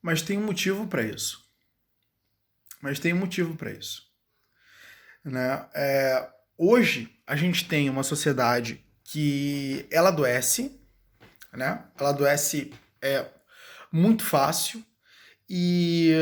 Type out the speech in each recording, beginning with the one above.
Mas tem um motivo para isso. Né? Hoje, a gente tem uma sociedade que ela adoece, né? Ela adoece muito fácil e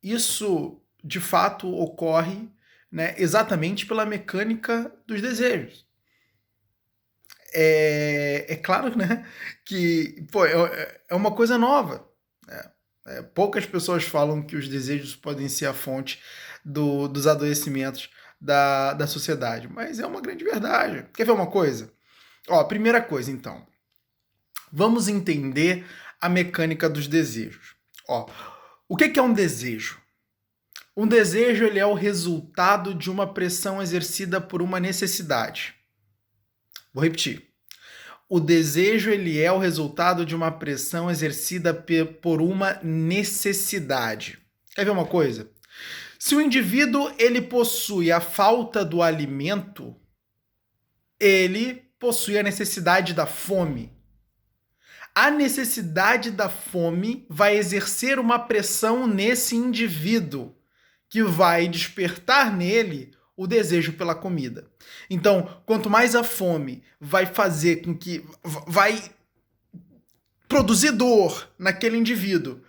isso, de fato, ocorre, né, exatamente pela mecânica dos desejos. É claro, né, que pô, é uma coisa nova. Né? Poucas pessoas falam que os desejos podem ser a fonte dos adoecimentos da sociedade, mas é uma grande verdade. Quer ver uma coisa? Ó, primeira coisa, então. Vamos entender a mecânica dos desejos. Ó, o que é um desejo? Um desejo ele é o resultado de uma pressão exercida por uma necessidade. Vou repetir. O desejo ele é o resultado de uma pressão exercida por uma necessidade. Quer ver uma coisa? Se o indivíduo ele possui a falta do alimento, ele possui a necessidade da fome. A necessidade da fome vai exercer uma pressão nesse indivíduo, que vai despertar nele o desejo pela comida. Então, quanto mais a fome vai fazer com que vai produzir dor naquele indivíduo,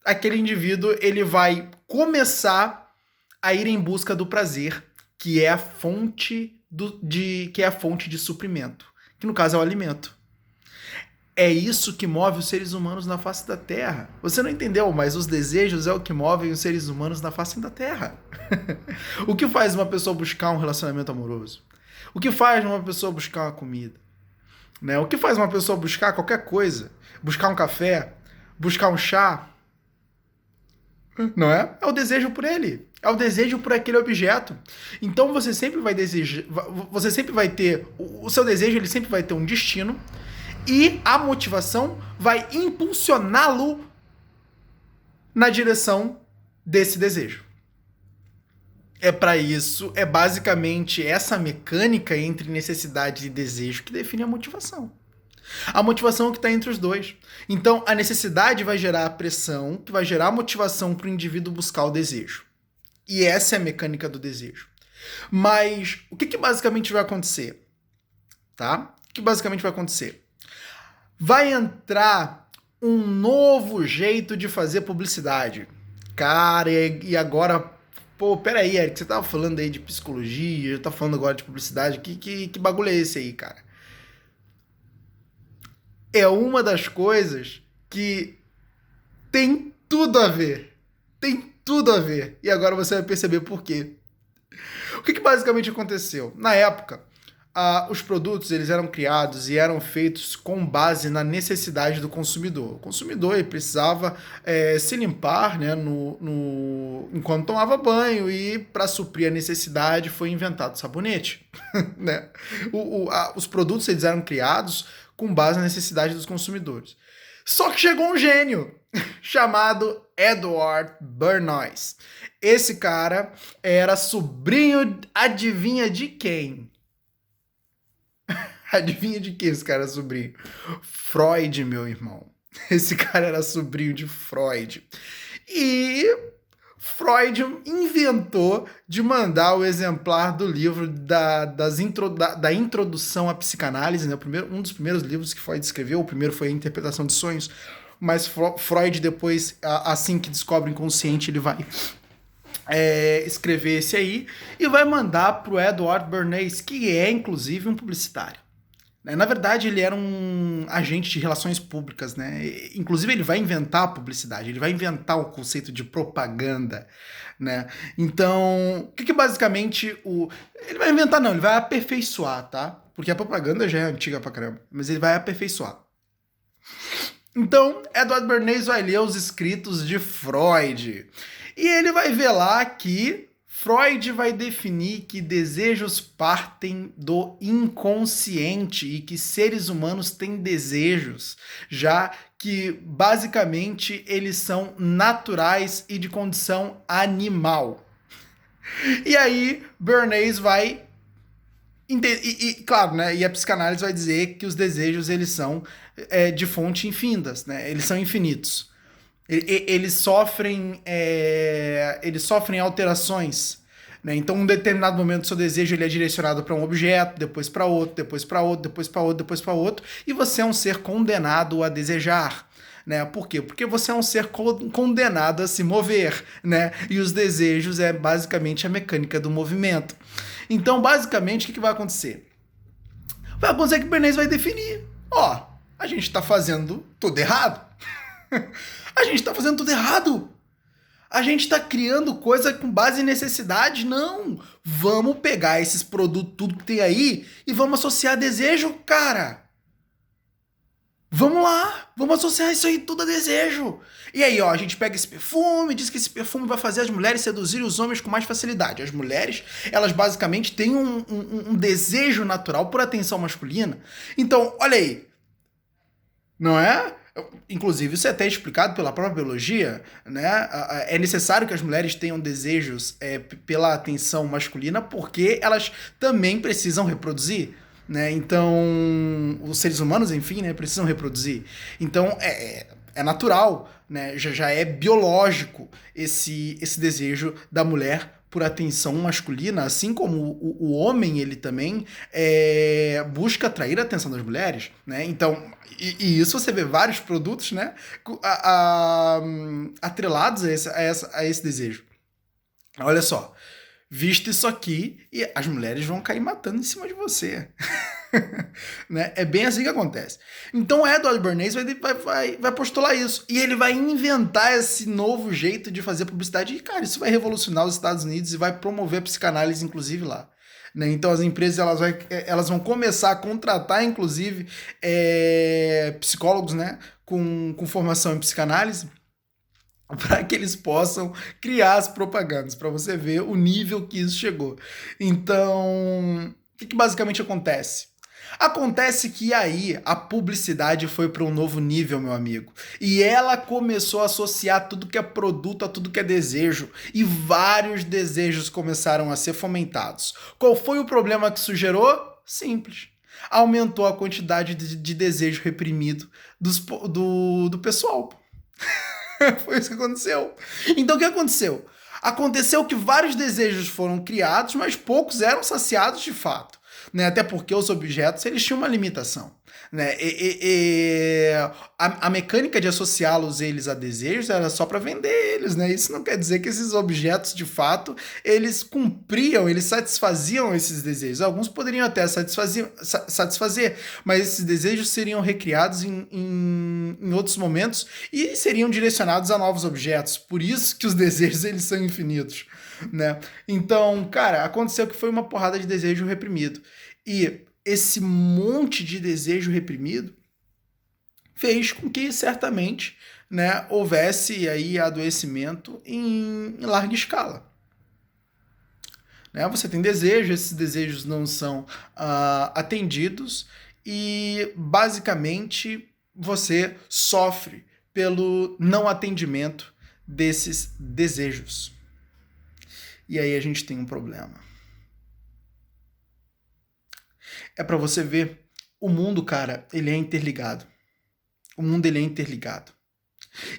aquele indivíduo ele vai começar a ir em busca do prazer, que é a fonte de suprimento, que no caso é o alimento. É isso que move os seres humanos na face da Terra. Você não entendeu, mas os desejos é o que move os seres humanos na face da Terra. O que faz uma pessoa buscar um relacionamento amoroso? O que faz uma pessoa buscar uma comida? Né? O que faz uma pessoa buscar qualquer coisa? Buscar um café? Buscar um chá? Não é? É o desejo por ele. É o desejo por aquele objeto. Então você sempre vai desejar, você sempre vai ter, o seu desejo ele sempre vai ter um destino, e a motivação vai impulsioná-lo na direção desse desejo. É para isso, é basicamente essa mecânica entre necessidade e desejo que define a motivação. A motivação que está entre os dois. Então, a necessidade vai gerar a pressão, que vai gerar a motivação para o indivíduo buscar o desejo. E essa é a mecânica do desejo. Mas o que basicamente vai acontecer? Tá? O que basicamente vai acontecer? Vai entrar um novo jeito de fazer publicidade. Cara, e agora... Pô, peraí, Eric, você tava falando aí de psicologia, já tá falando agora de publicidade, que bagulho é esse aí, cara? É uma das coisas que tem tudo a ver. Tem tudo a ver. E agora você vai perceber por quê. O que basicamente aconteceu? Na época, os produtos eles eram criados e eram feitos com base na necessidade do consumidor. O consumidor ele precisava se limpar, né, enquanto tomava banho, e para suprir a necessidade foi inventado o sabonete. Né? Os produtos eles eram criados com base na necessidade dos consumidores. Só que chegou um gênio chamado Edward Bernays. Esse cara era sobrinho, adivinha de quem? Adivinha de quem esse cara era sobrinho? Freud, meu irmão. Esse cara era sobrinho de Freud. E Freud inventou de mandar o exemplar do livro da introdução à psicanálise, né? Um dos primeiros livros que Freud escreveu. O primeiro foi a Interpretação de Sonhos, mas Freud depois, assim que descobre o inconsciente, ele vai escrever esse aí e vai mandar para o Edward Bernays, que é inclusive um publicitário. Na verdade, ele era um agente de relações públicas, né? Inclusive, ele vai inventar a publicidade, ele vai inventar o conceito de propaganda, né? Então, o que basicamente ele vai inventar? Não, ele vai aperfeiçoar, tá? Porque a propaganda já é antiga pra caramba, mas ele vai aperfeiçoar. Então, Edward Bernays vai ler os escritos de Freud e ele vai ver lá que Freud vai definir que desejos partem do inconsciente e que seres humanos têm desejos, já que basicamente eles são naturais e de condição animal. E aí Bernays vai claro, né? E a psicanálise vai dizer que os desejos eles são de fonte infindas, né? Eles são infinitos. Eles sofrem alterações, né? Então, em um determinado momento, o seu desejo ele é direcionado para um objeto, depois para outro, depois para outro, depois para outro, depois para outro, e você é um ser condenado a desejar. Né? Por quê? Porque você é um ser condenado a se mover, né? E os desejos é basicamente a mecânica do movimento. Então, basicamente, o que vai acontecer? Vai acontecer que o Bernays vai definir. Ó, a gente tá fazendo tudo errado. A gente tá fazendo tudo errado. A gente tá criando coisa com base em necessidade. Não. Vamos pegar esses produtos, tudo que tem aí, e vamos associar desejo, cara. Vamos lá, vamos associar isso aí tudo a desejo. E aí, ó, a gente pega esse perfume, diz que esse perfume vai fazer as mulheres seduzirem os homens com mais facilidade. As mulheres, elas basicamente têm um desejo natural por atenção masculina. Então, olha aí, não é? Inclusive, isso é até explicado pela própria biologia, né? É necessário que as mulheres tenham desejos pela atenção masculina porque elas também precisam reproduzir, né? Então, os seres humanos, enfim, né, precisam reproduzir. Então, é natural, né? Já é biológico esse desejo da mulher por atenção masculina, assim como o homem, ele também busca atrair a atenção das mulheres, né? Então, e isso você vê vários produtos, né, atrelados a esse desejo. Olha só, vista isso aqui e as mulheres vão cair matando em cima de você. Né? É bem assim que acontece. Então Edward Bernays vai postular isso. E ele vai inventar esse novo jeito de fazer publicidade. E, cara, isso vai revolucionar os Estados Unidos e vai promover a psicanálise, inclusive, lá. Né? Então as empresas elas vão começar a contratar, inclusive, psicólogos, né, com formação em psicanálise, para que eles possam criar as propagandas, para você ver o nível que isso chegou. Então, o que basicamente acontece? Acontece que aí a publicidade foi para um novo nível, meu amigo. E ela começou a associar tudo que é produto a tudo que é desejo. E vários desejos começaram a ser fomentados. Qual foi o problema que isso gerou? Simples. Aumentou a quantidade de desejo reprimido do pessoal. Foi isso que aconteceu. Então o que aconteceu? Aconteceu que vários desejos foram criados, mas poucos eram saciados de fato. Né? Até porque os objetos eles tinham uma limitação. Né? A mecânica de associá-los eles a desejos era só para vender eles. Né? Isso não quer dizer que esses objetos, de fato, eles cumpriam, eles satisfaziam esses desejos. Alguns poderiam até satisfazer, mas esses desejos seriam recriados em outros momentos e seriam direcionados a novos objetos. Por isso que os desejos eles são infinitos. Né? Então, cara, aconteceu que foi uma porrada de desejo reprimido. E esse monte de desejo reprimido fez com que, certamente, né, houvesse aí adoecimento em larga escala. Né? Você tem desejo, esses desejos não são atendidos e, basicamente, você sofre pelo não atendimento desses desejos. E aí a gente tem um problema. É para você ver, o mundo, cara, ele é interligado. O mundo ele é interligado.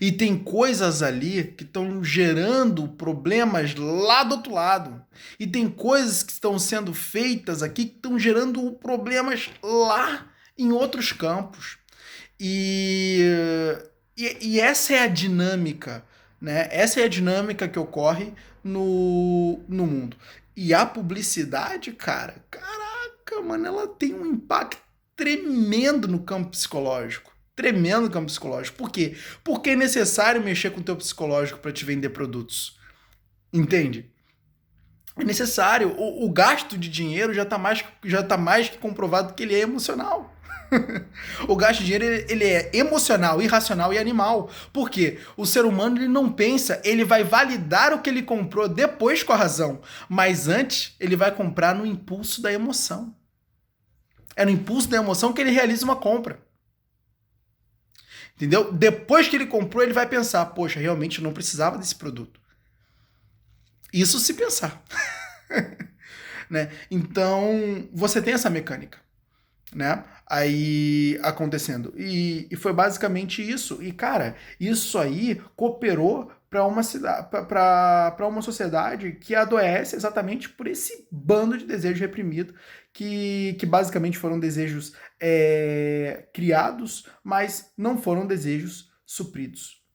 E tem coisas ali que estão gerando problemas lá do outro lado. E tem coisas que estão sendo feitas aqui que estão gerando problemas lá em outros campos. E essa é a dinâmica, né? Essa é a dinâmica que ocorre no mundo. E a publicidade, caraca, mano, ela tem um impacto tremendo no campo psicológico. Tremendo no campo psicológico. Por quê? Porque é necessário mexer com o teu psicológico para te vender produtos. Entende? É necessário. O gasto de dinheiro já tá mais que comprovado que ele é emocional. O gasto de dinheiro ele é emocional, irracional e animal. Por quê? O ser humano ele não pensa, ele vai validar o que ele comprou depois com a razão. Mas antes, ele vai comprar no impulso da emoção. É no impulso da emoção que ele realiza uma compra. Entendeu? Depois que ele comprou, ele vai pensar, poxa, realmente eu não precisava desse produto. Isso se pensar. Né? Então, você tem essa mecânica. né? Aí acontecendo. E foi basicamente isso. E, cara, isso aí cooperou para uma cidade, para uma sociedade que adoece exatamente por esse bando de desejo reprimido, que basicamente foram desejos criados, mas não foram desejos supridos.